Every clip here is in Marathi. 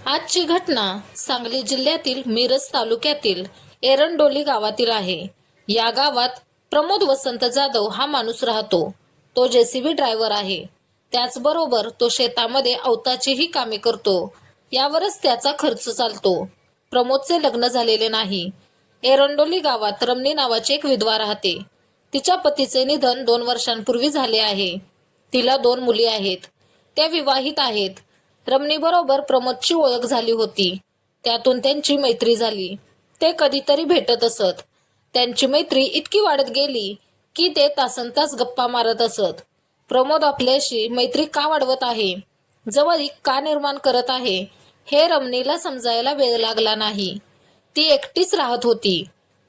आजची घटना सांगली जिल्ह्यातील मिरज तालुक्यातील एरंडोली गावातील आहे. या गावात प्रमोद वसंत जाधव हा माणूस राहतो. तो जेसीबी ड्रायव्हर आहे. त्याचबरोबर तो शेतामध्ये अवताचीही कामे करतो. यावरच त्याचा खर्च चालतो. प्रमोदचे लग्न झालेले नाही. एरंडोली गावात रमणी नावाची एक विधवा राहते. तिच्या पतीचे निधन 2 वर्षांपूर्वी झाले आहे. तिला 2 मुली आहेत. त्या विवाहित आहेत. रमणीबरोबर प्रमोदची ओळख झाली होती. त्यातून त्यांची मैत्री झाली. ते कधीतरी भेटत असत. त्यांची मैत्री इतकी वाढत गेली की ते तासनतास गप्पा मारत असत. प्रमोद आपल्याशी मैत्री का वाढवत आहे, जवळीक का निर्माण करत आहे, हे रमणीला समजायला वेळ लागला नाही. ती एकटीच राहत होती.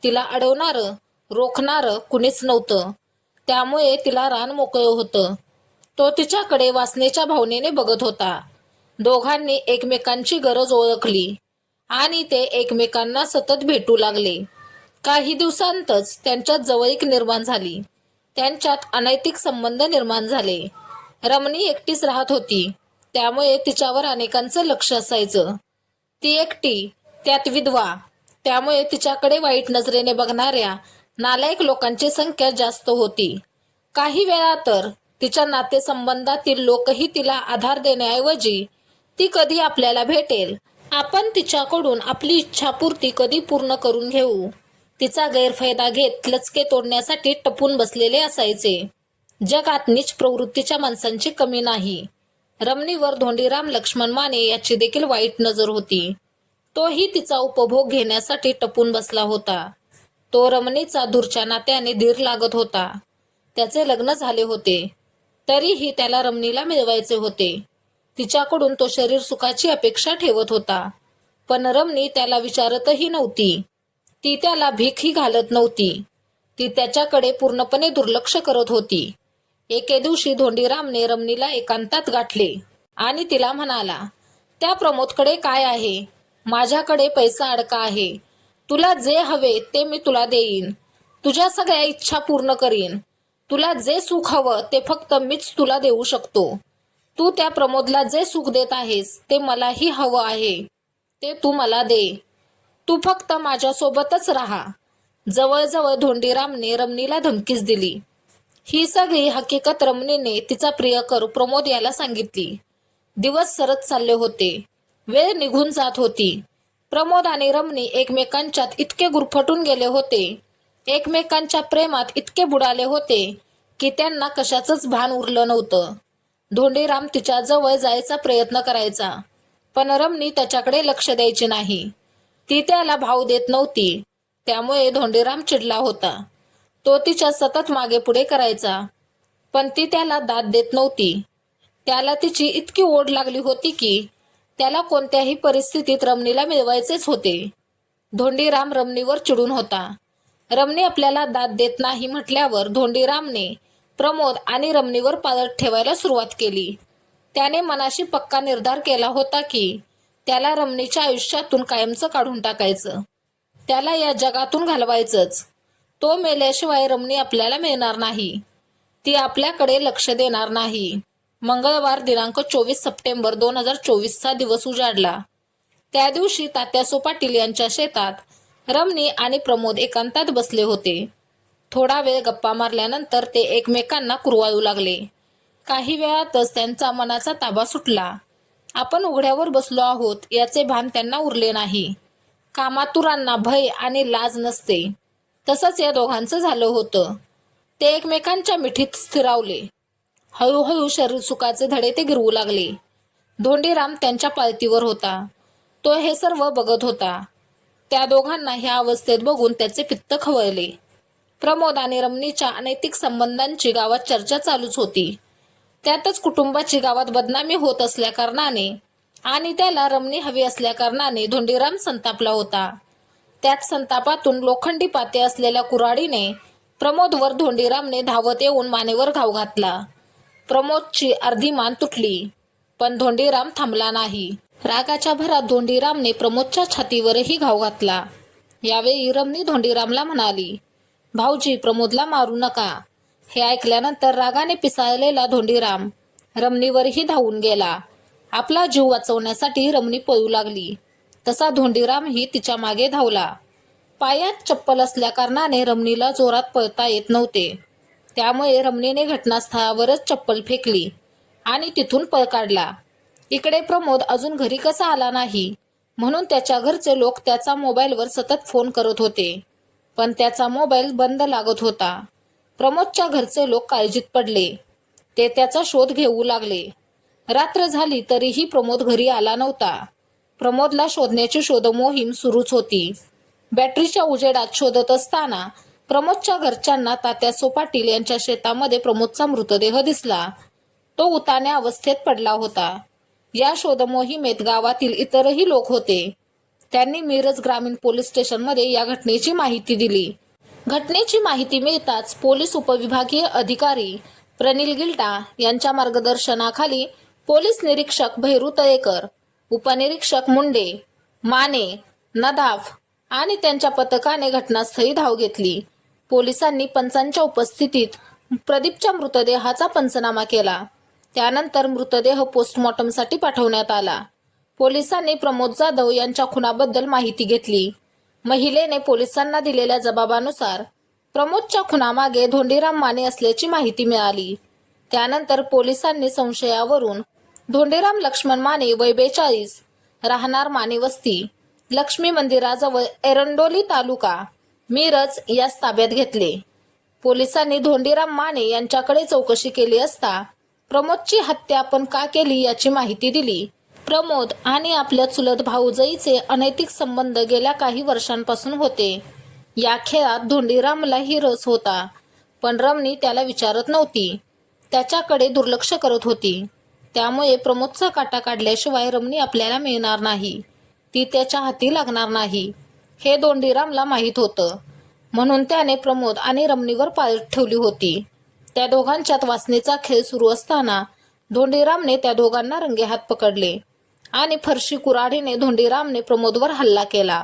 तिला अडवणारं, रोखणारं कुणीच नव्हतं. त्यामुळे तिला रान मोकळं होतं. तो तिच्याकडे वासनेच्या भावनेने बघत होता. दोघांनी एकमेकांची गरज ओळखली आणि ते एकमेकांना सतत भेटू लागले. काही दिवसांतच त्यांच्यात जवळीक निर्माण झाली. त्यांच्यात अनैतिक संबंध निर्माण झाले. रमणी एकटीच राहत होती. त्यामुळे तिच्यावर अनेकांचं लक्ष असायचं. ती एकटी, त्यात विधवा, त्यामुळे तिच्याकडे वाईट नजरेने बघणाऱ्या नालायक लोकांची संख्या जास्त होती. काही वेळा तर तिच्या नातेसंबंधातील लोकही तिला आधार देण्याऐवजी ती कधी आपल्याला भेटेल, आपण तिच्याकडून आपली इच्छापूर्ती कधी पूर्ण करून घेऊ, तिचा गैरफायदा घेत लचके तोडण्यासाठी टपून बसलेले असायचे. जगात नीच प्रवृत्तीच्या माणसांची कमी नाही. रमणीवर धोंडीराम लक्ष्मण माने याची देखील वाईट नजर होती. तोही तिचा उपभोग घेण्यासाठी टपून बसला होता. तो रमणीचा दूरच्या नात्याने धीर लागत होता. त्याचे लग्न झाले होते. तरीही त्याला रमणीला मिळवायचे होते. तिच्याकडून तो शरीर सुखाची अपेक्षा ठेवत होता. पण रमणी त्याला विचारतही नव्हती. ती त्याला भीकही घालत नव्हती. ती त्याच्याकडे पूर्णपणे दुर्लक्ष करत होती. एके दिवशी धोंडीरामने रमणीला एकांतात गाठले आणि तिला म्हणाला, त्या प्रमोदकडे काय आहे? माझ्याकडे पैसा अडका आहे. तुला जे हवे ते मी तुला देईन. तुझ्या सगळ्या इच्छा पूर्ण करीन. तुला जे सुख हवं ते फक्त मीच तुला देऊ शकतो. तू त्या प्रमोदला जे सुख देत आहेस ते मलाही हवं आहे. ते तू मला दे. तू फक्त माझ्यासोबतच राहा. जवळजवळ धोंडीरामने रमणीला धमकीच दिली. ही सगळी हकीकत रमणीने तिचा प्रियकर प्रमोद याला सांगितली. दिवस सरत चालले होते. वेळ निघून जात होती. प्रमोद आणि रमणी एकमेकांच्यात इतके गुरफटून गेले होते, एकमेकांच्या प्रेमात इतके बुडाले होते की त्यांना कशाचंच भान उरलं नव्हतं. धोंडीराम तिच्या जवळ जायचा प्रयत्न करायचा, पण रमणी त्याच्याकडे लक्ष द्यायची नाही. ती त्याला भाव देत नव्हती. त्यामुळे धोंडीराम चिडला होता. तो तिच्या सतत मागे पुढे करायचा, पण ती त्याला दाद देत नव्हती. त्याला तिची इतकी ओढ लागली होती की त्याला कोणत्याही परिस्थितीत रमणीला मिळवायचेच होते. धोंडीराम रमणीवर चिडून होता. रमणी आपल्याला दाद देत नाही म्हटल्यावर धोंडीरामने प्रमोद आणि रमणीवर पाळत ठेवायला सुरुवात केली. त्याने मनाशी पक्का निर्धार केला होता की त्याला रमणीच्या आयुष्यातून कायमचं काढून टाकायचं. त्याला या जगातून घालवायचंच. तो मेल्याशिवाय रमणी आपल्याला मिळणार नाही. ती आपल्याकडे लक्ष देणार नाही. मंगळवार दिनांक 24 सप्टेंबर 2024 दिवस उजाडला. त्या दिवशी तात्यासो पाटील यांच्या शेतात रमणी आणि प्रमोद एकांतात बसले होते. थोडा वेळ गप्पा मारल्यानंतर ते एकमेकांना कुरवाळू लागले. काही वेळातच त्यांचा मनाचा ताबा सुटला. आपण उघड्यावर बसलो आहोत याचे भान त्यांना उरले नाही. कामातुरांना भय आणि लाज नसते, तसंच या दोघांचं झालं होतं. ते एकमेकांच्या मिठीत स्थिरावले. हळूहळू शरीर सुखाचे धडे ते गिरवू लागले. धोंडीराम त्यांच्या पाळतीवर होता. तो हे सर्व बघत होता. त्या दोघांना ह्या अवस्थेत बघून त्याचे पित्त खवळले. प्रमोद आणि रमणीच्या अनैतिक संबंधांची गावात चर्चा चालूच होती. त्यातच कुटुंबाची गावात बदनामी होत असल्याकारणाने आणि त्याला रमणी हवी असल्याकारणाने धोंडीराम संतापला होता. त्याच संतापातून लोखंडी पाते असलेल्या कुऱ्हाडीने प्रमोदवर धोंडीरामने धावत येऊन मानेवर घाव घातला. प्रमोदची अर्धी मान तुटली, पण धोंडीराम थांबला नाही. रागाच्या भरात धोंडीरामने प्रमोदच्या छातीवरही घाव घातला. यावेळी रमणी धोंडीरामला म्हणाली, भाऊजी, प्रमोदला मारू नका. हे ऐकल्यानंतर रागाने पिसाळलेला धोंडीराम रमणीवरही धावून गेला आपला जीव वाचवण्यासाठी रमणी पळू लागली. तसा धोंडीरामही तिच्या मागे धावला. पायात चप्पल असल्या कारणाने रमणीला जोरात पळता येत नव्हते. त्यामुळे रमणीने घटनास्थळावरच चप्पल फेकली आणि तिथून पळ काढला. इकडे प्रमोद अजून घरी कसा आला नाही म्हणून त्याच्या घरचे लोक त्याचा मोबाईलवर सतत फोन करत होते, पण त्याचा मोबाईल बंद लागत होता. प्रमोदच्या घरचे लोक काळजीत पडले. ते त्याचा शोध घेऊ लागले. रात्र झाली तरीही प्रमोद घरी आला नव्हता. प्रमोदला शोधण्याची शोध मोहीम सुरूच होती. बॅटरीच्या उजेडात शोधत असताना प्रमोदच्या घरच्यांना तात्यासो पाटील यांच्या शेतामध्ये प्रमोदचा मृतदेह दिसला. तो उताण्या अवस्थेत पडला होता. या शोध मोहिमेत गावातील इतरही लोक होते. त्यांनी मिरज ग्रामीण पोलीस स्टेशनमध्ये या घटनेची माहिती दिली. घटनेची माहिती मिळताच पोलीस उपविभागीय अधिकारी प्रनिल गिल्टा यांच्या मार्गदर्शनाखाली पोलीस निरीक्षक भैरू तळेकर, उपनिरीक्षक मुंडे, माने, नदाफ आणि त्यांच्या पथकाने घटनास्थळी धाव घेतली. पोलिसांनी पंचांच्या उपस्थितीत प्रदीपच्या मृतदेहाचा पंचनामा केला. त्यानंतर मृतदेह पोस्टमॉर्टमसाठी पाठवण्यात आला. पोलिसांनी प्रमोद जाधव यांच्या खुनाबद्दल माहिती घेतली. महिलेने पोलिसांना दिलेल्या जबाबानुसार प्रमोदच्या खुनामागे धोंडीराम माने असल्याची माहिती मिळाली. त्यानंतर पोलिसांनी संशयावरून धोंडीराम लक्ष्मण माने वय 42, राहणार माने वस्ती, लक्ष्मी मंदिराजवळ एरंडोली तालुका मिरज यास ताब्यात घेतले. पोलिसांनी धोंडीराम माने यांच्याकडे चौकशी केली असता प्रमोदची हत्या आपण का केली याची माहिती दिली. प्रमोद आणि आपल्या चुलत भाऊजाईचे अनैतिक संबंध गेल्या काही वर्षांपासून होते. या खेळात धोंडीरामलाही रस होता, पण रमणी त्याला विचारत नव्हती. त्याच्याकडे दुर्लक्ष करत होती. त्यामुळे प्रमोदचा काटा काढल्याशिवाय रमणी आपल्याला मिळणार नाही, ती त्याच्या हाती लागणार नाही हे धोंडीरामला माहीत होतं. म्हणून त्याने प्रमोद आणि रमणीवर पाळत ठेवली होती. त्या दोघांच्यात वासनेचा खेळ सुरू असताना धोंडीरामने त्या दोघांना रंगेहात पकडले आणि फरशी कुऱ्हाडीने धोंडीरामने प्रमोदवर हल्ला केला,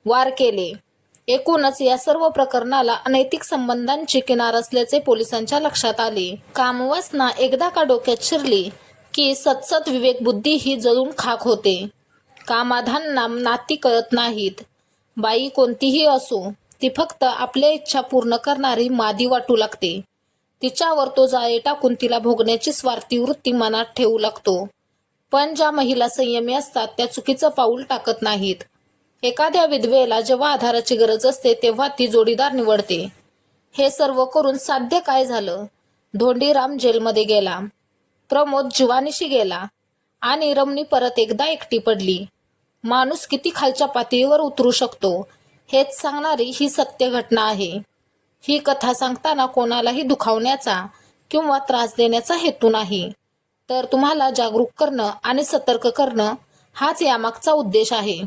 वार केले. एकूणच या सर्व प्रकरणाला अनैतिक संबंधांची किनार असल्याचे पोलिसांच्या लक्षात आले. कामवासना एकदा का डोक्यात शिरली की सतसत विवेकबुद्धी ही जळून खाक होते. कामाधांना नाती कळत नाहीत. बाई कोणतीही असो, ती फक्त आपल्या इच्छा पूर्ण करणारी मादी वाटू लागते. तिच्यावर तो जाळे टाकून तिला भोगण्याची स्वार्थी वृत्ती मनात ठेवू लागतो. पण ज्या महिला संयमी असतात त्या चुकीचं पाऊल टाकत नाहीत. एखाद्या विधवेला जेव्हा आधाराची गरज असते तेव्हा ती जोडीदार निवडते. हे सर्व करून साध्य काय झालं? धोंडीराम जेलमध्ये गेला, प्रमोद जीवानिशी गेला आणि रमणी परत एकदा एकटी पडली. माणूस किती खालच्या पातळीवर उतरू शकतो हेच सांगणारी ही सत्य घटना आहे. ही कथा सांगताना कोणालाही दुखावण्याचा किंवा त्रास देण्याचा हेतू नाही, तर तुम्हाला जागरूक करणं आणि सतर्क करणं हाच यामागचा उद्देश आहे.